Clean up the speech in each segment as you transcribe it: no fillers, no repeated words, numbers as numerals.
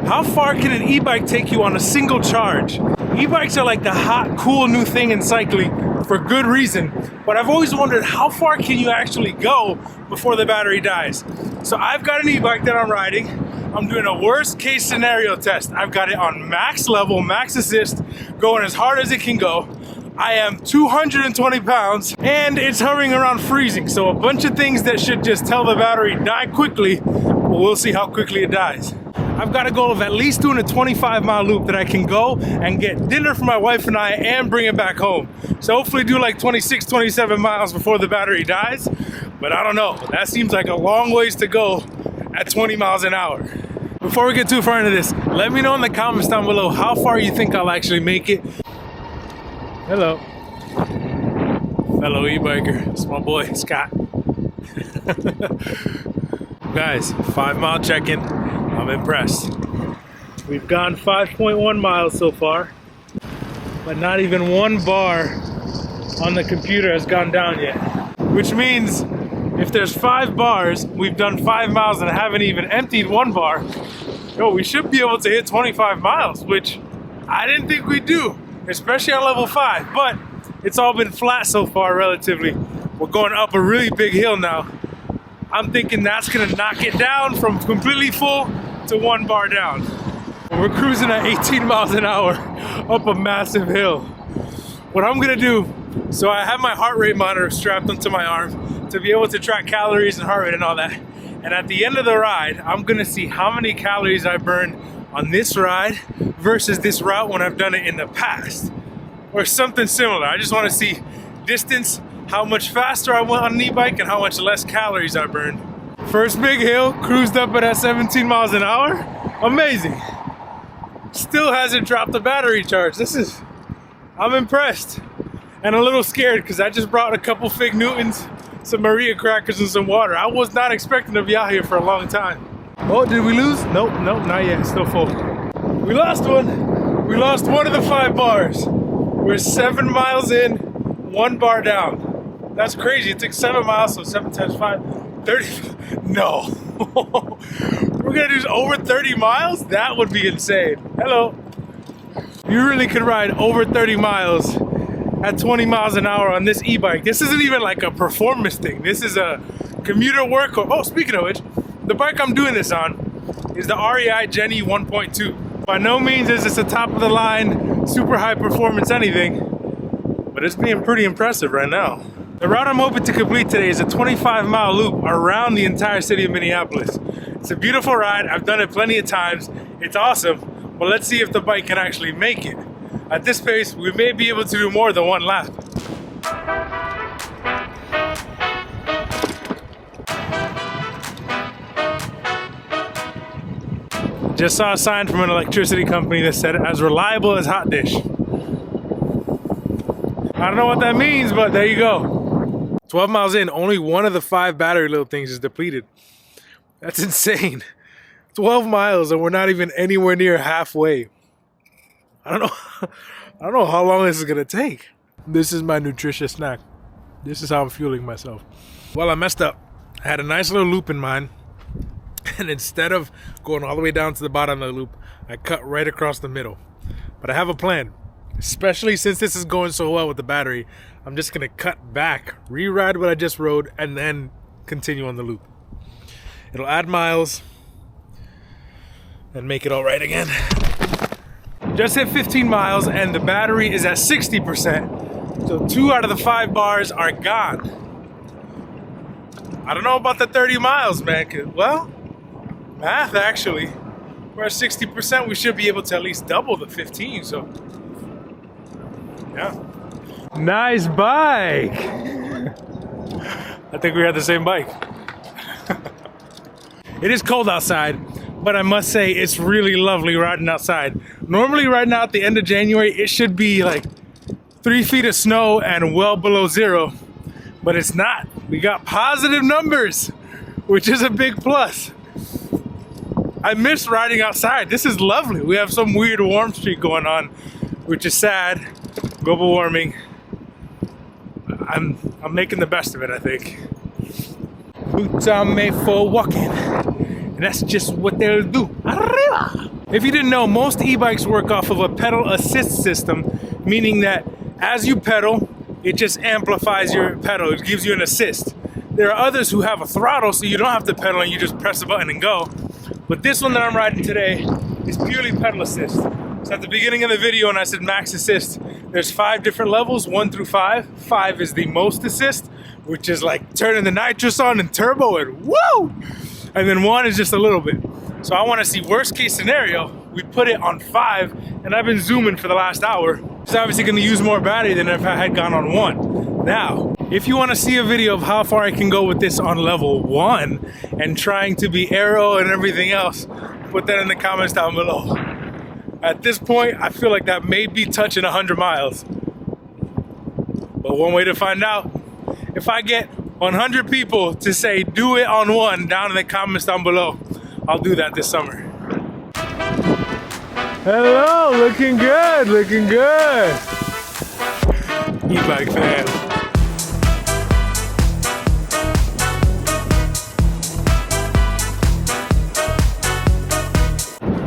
How far can an e-bike take you on a single charge? E-bikes are like the hot, cool new thing in cycling for good reason, but I've always wondered how far can you actually go before the battery dies? So I've got an e-bike that I'm riding. I'm doing a worst case scenario test. I've got it on max level, max assist, going as hard as it can go. I am 220 pounds and it's hovering around freezing. So a bunch of things that should just tell the battery die quickly, but we'll see how quickly it dies. I've got a goal of at least doing a 25-mile loop that I can go and get dinner for my wife and I and bring it back home. So hopefully do like 26, 27 miles before the battery dies. But I don't know, that seems like a long ways to go at 20 miles an hour. Before we get too far into this, let me know in the comments down below how far you think I'll actually make it. Hello. Fellow e-biker, it's my boy, Scott. Guys, 5-mile check-in. I'm impressed. We've gone 5.1 miles so far, but not even one bar on the computer has gone down yet. Which means if there's 5 bars, we've done 5 miles and haven't even emptied 1 bar. Yo, we should be able to hit 25 miles, which I didn't think we'd do, especially on level 5, but it's all been flat so far relatively. We're going up a really big hill now. I'm thinking that's gonna knock it down from completely full to 1 bar down. We're cruising at 18 miles an hour up a massive hill. What I'm gonna do, so I have my heart rate monitor strapped onto my arm to be able to track calories and heart rate and all that. And at the end of the ride, I'm gonna see how many calories I burned on this ride versus this route when I've done it in the past. Or something similar. I just wanna see distance, how much faster I went on an e-bike and how much less calories I burned. First big hill, cruised up at 17 miles an hour. Amazing. Still hasn't dropped the battery charge. I'm impressed. And a little scared because I just brought a couple Fig Newtons, some Maria crackers and some water. I was not expecting to be out here for a long time. Oh, did we lose? Nope, not yet, still full. We lost one. We lost one of the 5 bars. We're 7 miles in, 1 bar down. That's crazy. It took 7 miles, so 7 times 5, 30. No. We're gonna do over 30 miles? That would be insane. Hello. You really could ride over 30 miles at 20 miles an hour on this e-bike. This isn't even like a performance thing. This is a commuter work. Oh, speaking of which, the bike I'm doing this on is the REI Jenny 1.2. By no means is this a top of the line, super high performance anything, but it's being pretty impressive right now. The route I'm hoping to complete today is a 25-mile loop around the entire city of Minneapolis. It's a beautiful ride. I've done it plenty of times. It's awesome, but let's see if the bike can actually make it. At this pace, we may be able to do more than 1 lap. Just saw a sign from an electricity company that said as reliable as hot dish. I don't know what that means, but there you go. 12 miles in, only 1 of the 5 battery little things is depleted. That's insane. 12 miles and we're not even anywhere near halfway. I don't know how long this is gonna take. This is my nutritious snack. This is how I'm fueling myself. Well, I messed up. I had a nice little loop in mind. And instead of going all the way down to the bottom of the loop, I cut right across the middle. But I have a plan. Especially since this is going so well with the battery, I'm just gonna cut back, re-ride what I just rode, and then continue on the loop. It'll add miles and make it all right again. Just hit 15 miles and the battery is at 60%. So 2 out of the 5 bars are gone. I don't know about the 30 miles, man. Well, math actually. We're at 60%, we should be able to at least double the 15, so. Yeah. Nice bike. I think we had the same bike. It is cold outside, but I must say it's really lovely riding outside. Normally right now at the end of January, it should be like 3 feet of snow and well below 0, but it's not. We got positive numbers, which is a big plus. I miss riding outside. This is lovely. We have some weird warm streak going on, which is sad. Global warming. I'm making the best of it, I think. Boots are made for walking, and that's just what they'll do. Arriba! If you didn't know, most e-bikes work off of a pedal assist system, meaning that as you pedal, it just amplifies your pedal. It gives you an assist. There are others who have a throttle, so you don't have to pedal and you just press the button and go. But this one that I'm riding today is purely pedal assist. So at the beginning of the video, when I said max assist, there's 5 different levels, 1 through 5. 5 is the most assist, which is like turning the nitrous on and turbo and woo! And then 1 is just a little bit. So I want to see worst case scenario, we put it on 5, and I've been zooming for the last hour. It's obviously going to use more battery than if I had gone on 1. Now, if you want to see a video of how far I can go with this on level 1 and trying to be aero and everything else, put that in the comments down below. At this point, I feel like that may be touching 100 miles. But one way to find out, if I get 100 people to say do it on 1 down in the comments down below, I'll do that this summer. Hello, looking good, looking good. E-bike fan.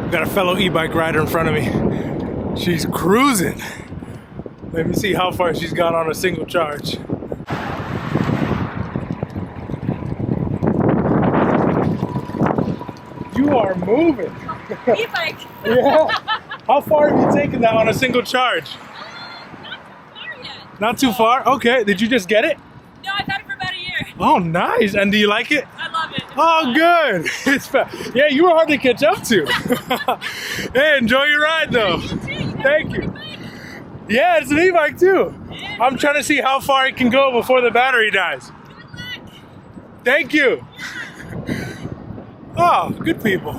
Got a fellow e-bike rider in front of me. She's cruising. Let me see how far she's got on a single charge. You are moving. E-bike. Yeah. How far have you taken that on a single charge? Not far yet. Not too far? Okay. Did you just get it? No, I've had it for about a year. Oh, nice. And do you like it? I love it. Oh, good. It's fast. Yeah, you were hard to catch up to. Hey, enjoy your ride, though. You too. You Thank you. Yeah, it's an e-bike, too. Yeah. I'm trying to see how far it can go before the battery dies. Good luck. Thank you. Oh, good people.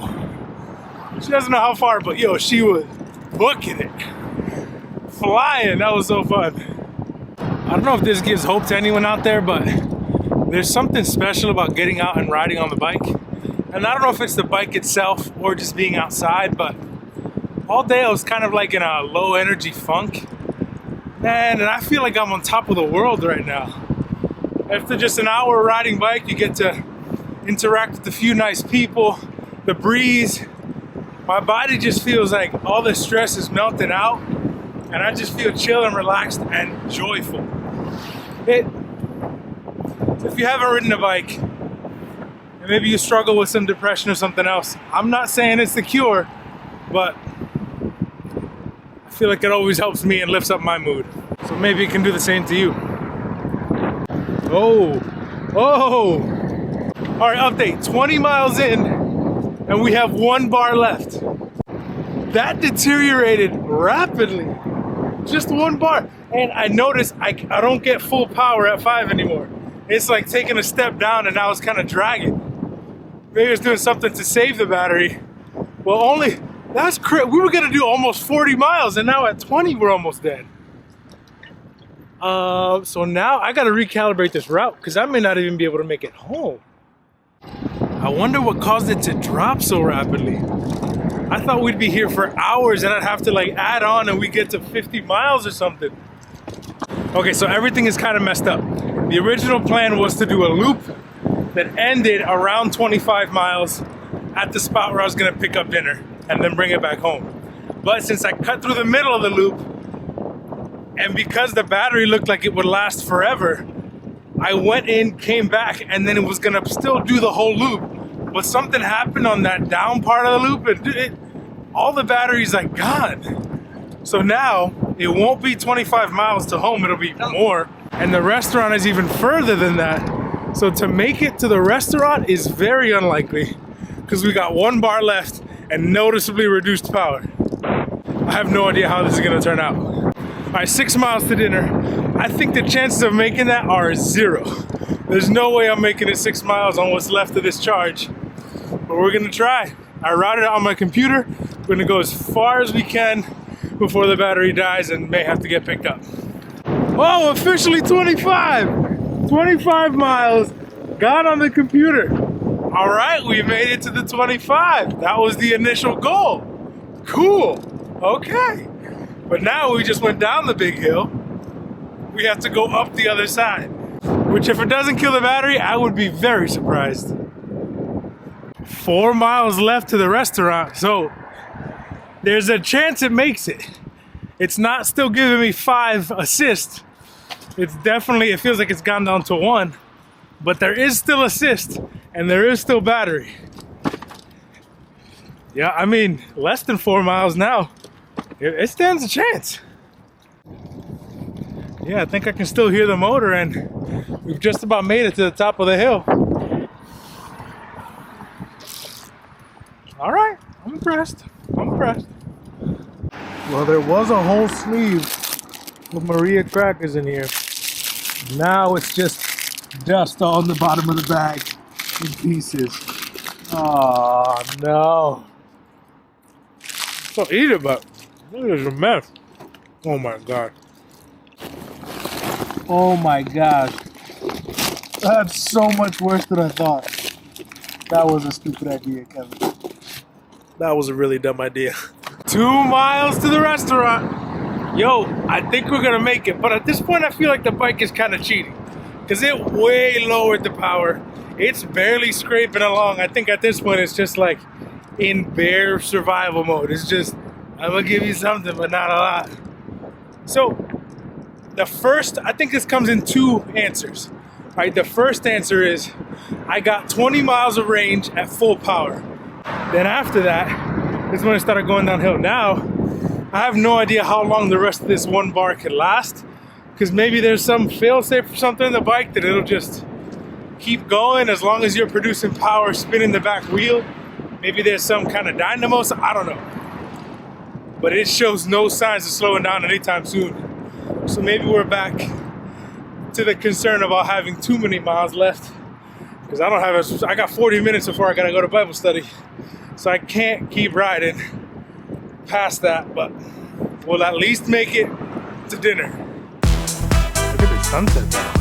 She doesn't know how far, but yo, she was booking it. Flying, that was so fun. I don't know if this gives hope to anyone out there, but there's something special about getting out and riding on the bike. And I don't know if it's the bike itself or just being outside, but all day I was kind of like in a low energy funk. Man, and I feel like I'm on top of the world right now. After just an hour riding bike, you get to interact with a few nice people, the breeze. My body just feels like all the stress is melting out, and I just feel chill and relaxed and joyful. If you haven't ridden a bike, and maybe you struggle with some depression or something else, I'm not saying it's the cure, but I feel like it always helps me and lifts up my mood. So maybe it can do the same to you. Oh. All right, update, 20 miles in, and we have 1 bar left. That deteriorated rapidly. Just 1 bar. And I noticed I don't get full power at 5 anymore. It's like taking a step down and now it's kind of dragging. Maybe it's doing something to save the battery. Well, that's crazy. We were gonna do almost 40 miles and now at 20 we're almost dead. So now I gotta recalibrate this route because I may not even be able to make it home. I wonder what caused it to drop so rapidly. I thought we'd be here for hours and I'd have to like add on and we get to 50 miles or something. Okay, so everything is kind of messed up. The original plan was to do a loop that ended around 25 miles at the spot where I was gonna pick up dinner and then bring it back home. But since I cut through the middle of the loop, and because the battery looked like it would last forever, I went in, came back, and then it was gonna still do the whole loop. But something happened on that down part of the loop, and all the battery's like gone. So now it won't be 25 miles to home, it'll be more. And the restaurant is even further than that. So to make it to the restaurant is very unlikely because we got 1 bar left and noticeably reduced power. I have no idea how this is gonna turn out. All right, 6 miles to dinner. I think the chances of making that are 0. There's no way I'm making it 6 miles on what's left of this charge, but we're gonna try. I routed it on my computer. We're gonna go as far as we can before the battery dies and may have to get picked up. Oh, officially 25! 25 miles, got on the computer. All right, we made it to the 25. That was the initial goal. Cool, okay. But now we just went down the big hill. We have to go up the other side, which if it doesn't kill the battery, I would be very surprised. 4 miles left to the restaurant, so there's a chance it makes it. It's not still giving me 5 assists. It's definitely, it feels like it's gone down to 1, but there is still assist and there is still battery. Yeah, I mean, less than 4 miles now. It stands a chance. Yeah, I think I can still hear the motor, and we've just about made it to the top of the hill. All right, I'm impressed. Well, there was a whole sleeve of Maria crackers in here. Now it's just dust on the bottom of the bag in pieces. Oh no. So eat it, but this is a mess. Oh my god. Oh my gosh. That's so much worse than I thought. That was a stupid idea, Kevin. That was a really dumb idea. 2 miles to the restaurant. Yo, I think we're gonna make it, but at this point I feel like the bike is kind of cheating because it way lowered the power. It's barely scraping along. I think at this point it's just like in bare survival mode. It's just, I'm gonna give you something, but not a lot. So the first, I think this comes in 2 answers. All right, the first answer is I got 20 miles of range at full power. Then after that is when it started going downhill. Now I have no idea how long the rest of this 1 bar could last, because maybe there's some fail-safe or something in the bike that it'll just keep going as long as you're producing power, spinning the back wheel. Maybe there's some kind of dynamo, so I don't know. But it shows no signs of slowing down anytime soon. So maybe we're back to the concern about having too many miles left, because I got 40 minutes before I gotta go to Bible study. So I can't keep riding past that, but we'll at least make it to dinner. Look at the sunset now.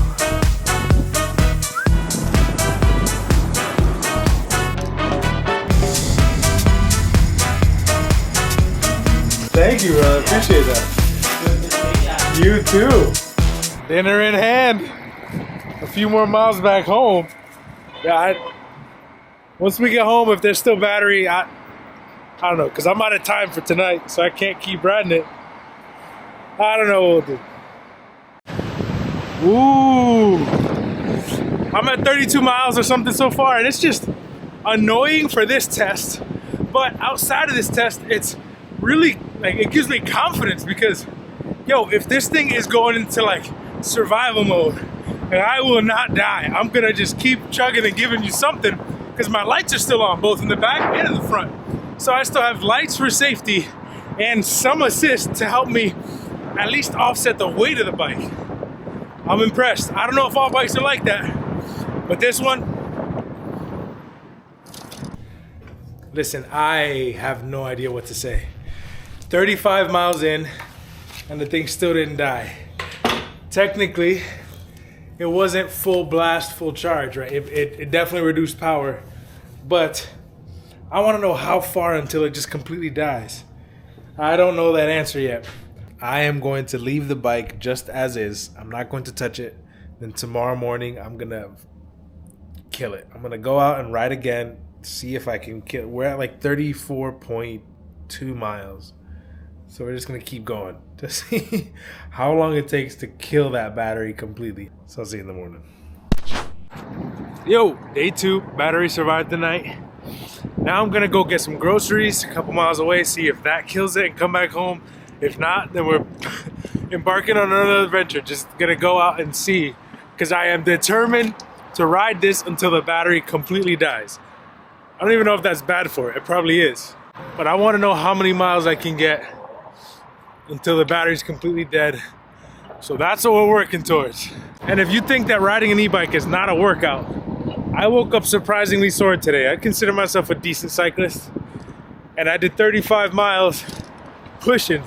Thank you, brother. Appreciate that. You too. Dinner in hand. A few more miles back home. Yeah, once we get home, if there's still battery, I don't know, because I'm out of time for tonight, so I can't keep riding it. I don't know what we'll do. Ooh. I'm at 32 miles or something so far, and it's just annoying for this test. But outside of this test, it's really, like, it gives me confidence because, yo, if this thing is going into like survival mode and I will not die, I'm gonna just keep chugging and giving you something, because my lights are still on, both in the back and in the front. So I still have lights for safety and some assist to help me at least offset the weight of the bike. I'm impressed. I don't know if all bikes are like that, but this one, listen, I have no idea what to say. 35 miles in and the thing still didn't die. Technically, it wasn't full blast, full charge, right? It definitely reduced power, but I want to know how far until it just completely dies. I don't know that answer yet. I am going to leave the bike just as is. I'm not going to touch it. Then tomorrow morning, I'm going to kill it. I'm going to go out and ride again, see if I can kill it. We're at like 34.2 miles. So we're just going to keep going to see how long it takes to kill that battery completely. So I'll see you in the morning. Yo, day 2, battery survived the night. Now I'm gonna go get some groceries a couple miles away, see if that kills it and come back home. If not, then we're embarking on another adventure. Just gonna go out and see, because I am determined to ride this until the battery completely dies. I don't even know if that's bad for it. It probably is. But I want to know how many miles I can get until the battery's completely dead. So that's what we're working towards. And if you think that riding an e-bike is not a workout, I woke up surprisingly sore today. I consider myself a decent cyclist, and I did 35 miles pushing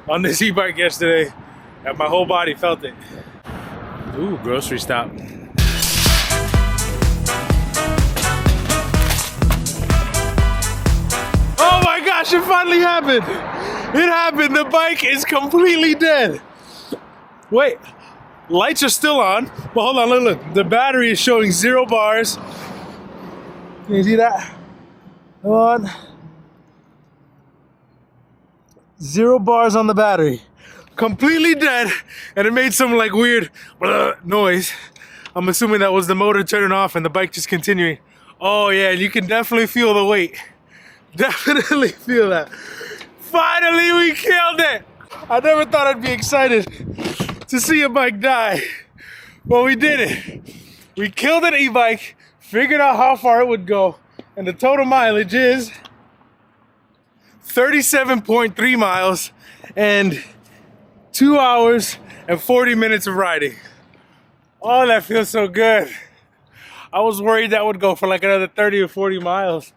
on this e-bike yesterday, and my whole body felt it. Ooh, grocery stop. Oh my gosh, it finally happened. It happened. The bike is completely dead. Wait, lights are still on, but hold on, look. The battery is showing 0 bars. Can you see that? Come on. 0 bars on the battery. Completely dead, and it made some like weird noise. I'm assuming that was the motor turning off and the bike just continuing. Oh yeah, you can definitely feel the weight. Definitely feel that. Finally, we killed it! I never thought I'd be excited to see a bike die. Well, we did it. We killed an e-bike, figured out how far it would go, and the total mileage is 37.3 miles and 2 hours and 40 minutes of riding. Oh, that feels so good. I was worried that would go for like another 30 or 40 miles,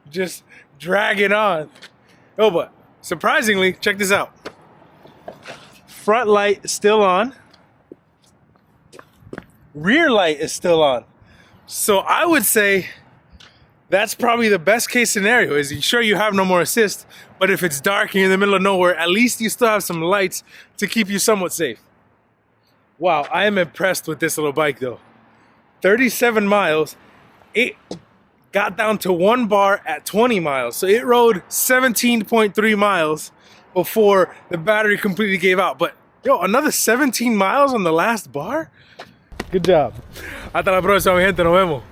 just dragging on. Oh, but surprisingly, check this out. Front light is still on. Rear light is still on. So I would say that's probably the best case scenario. Is sure you have no more assist, but if it's dark and you're in the middle of nowhere, at least you still have some lights to keep you somewhat safe. Wow, I am impressed with this little bike though. 37 miles, it got down to 1 bar at 20 miles. So it rode 17.3 miles before the battery completely gave out. But yo, another 17 miles on the last bar? Good job. Hasta la próxima, mi gente. Nos vemos.